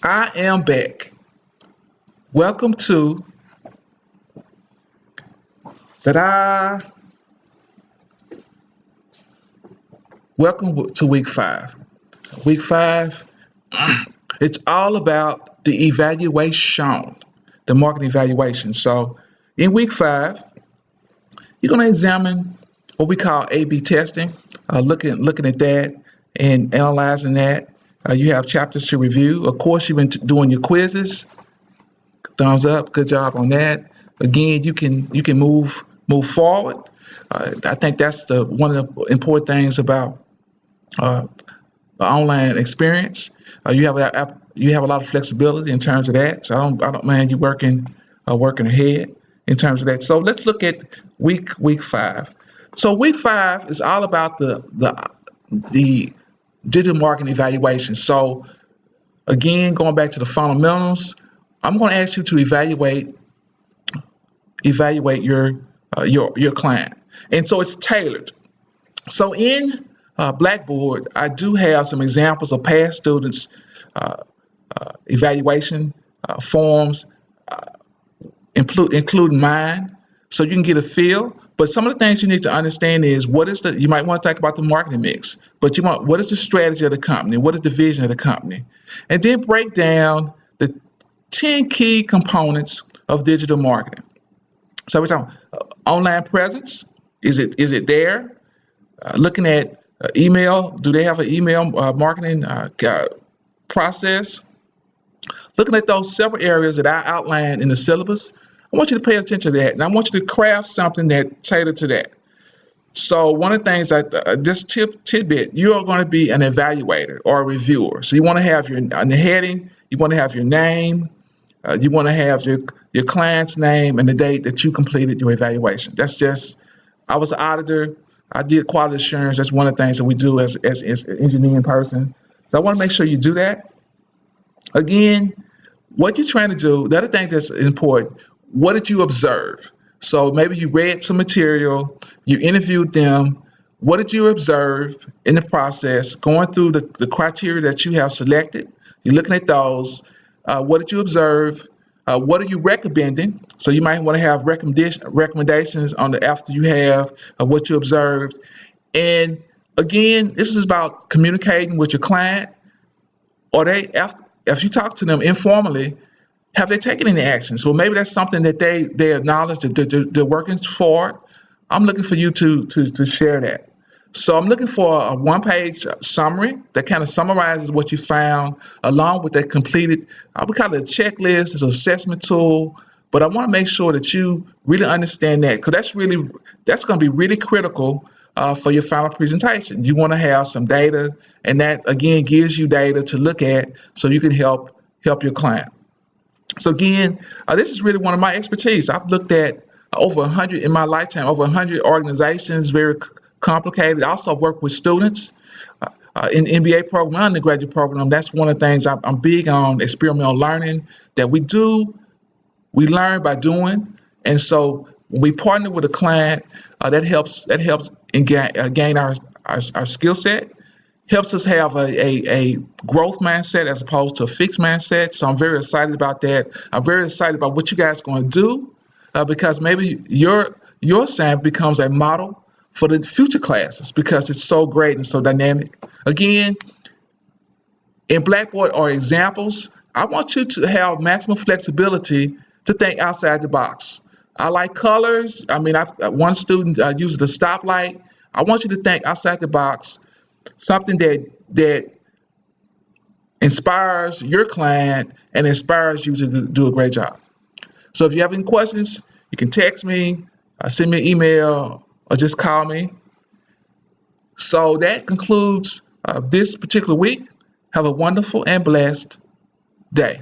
I am back. Welcome to ta Welcome to week 5. Week 5, it's all about the evaluation, the market evaluation. So in week 5, you're going to examine what we call A/B testing, looking at that and analyzing that. You have chapters to review. Of course, you've been doing your quizzes. Thumbs up. Good job on that. Again, you can move forward. I think that's the one of the important things about uh, the online experience. You have a lot of flexibility in terms of that. So I don't mind you working ahead in terms of that. So let's look at week 5. So week 5 is all about the digital marketing evaluation. So again, going back to the fundamentals, I'm going to ask you to evaluate your client, and so it's tailored. So in Blackboard, I do have some examples of past students' uh, evaluation forms, including mine, so you can get a feel. But some of the things you need to understand is you might want to talk about the marketing mix, but what is the strategy of the company? What is the vision of the company? And then break down the 10 key components of digital marketing. So we're talking online presence. Is it there? Looking at email. Do they have an email marketing process? Looking at those several areas that I outlined in the syllabus, I want you to pay attention to that, and I want you to craft something that tailored to that. So one of the things this tidbit, you are going to be an evaluator or a reviewer. So you want to have on the heading, you want to have your name, you want to have your client's name and the date that you completed your evaluation. That's just, I was an auditor. I did quality assurance. That's one of the things that we do as an engineering person. So I want to make sure you do that. Again, what you're trying to do, the other thing that's important, what did you observe? So maybe you read some material, you interviewed them. What did you observe in the process, going through the criteria that you have selected? You're looking at those. What did you observe? What are you recommending? So you might want to have recommendations on the after you have what you observed. And again, this is about communicating with your client. Or if you talk to them informally, have they taken any action? So maybe that's something that they acknowledge that they're working for. I'm looking for you to share that. So I'm looking for a one-page summary that kind of summarizes what you found, along with that completed. We call it a checklist. It's an assessment tool, but I want to make sure that you really understand that, because that's going to be really critical for your final presentation. You want to have some data, and that again gives you data to look at so you can help your client. So again, this is really one of my expertise. I've looked at over 100 in my lifetime, over 100 organizations, very complicated. I also work with students in MBA program, undergraduate program. That's one of the things I'm big on, experimental learning, that we learn by doing. And so when we partner with a client, that helps gain our skill set, helps us have a growth mindset as opposed to a fixed mindset. So I'm very excited about that. I'm very excited about what you guys are going to do, because maybe your assignment becomes a model for the future classes, because it's so great and so dynamic. Again, in Blackboard are examples. I want you to have maximum flexibility to think outside the box. I like colors. I mean, one student uses the stoplight. I want you to think outside the box, something that inspires your client and inspires you to do a great job. So if you have any questions, you can text me, send me an email, or just call me. So that concludes this particular week. Have a wonderful and blessed day.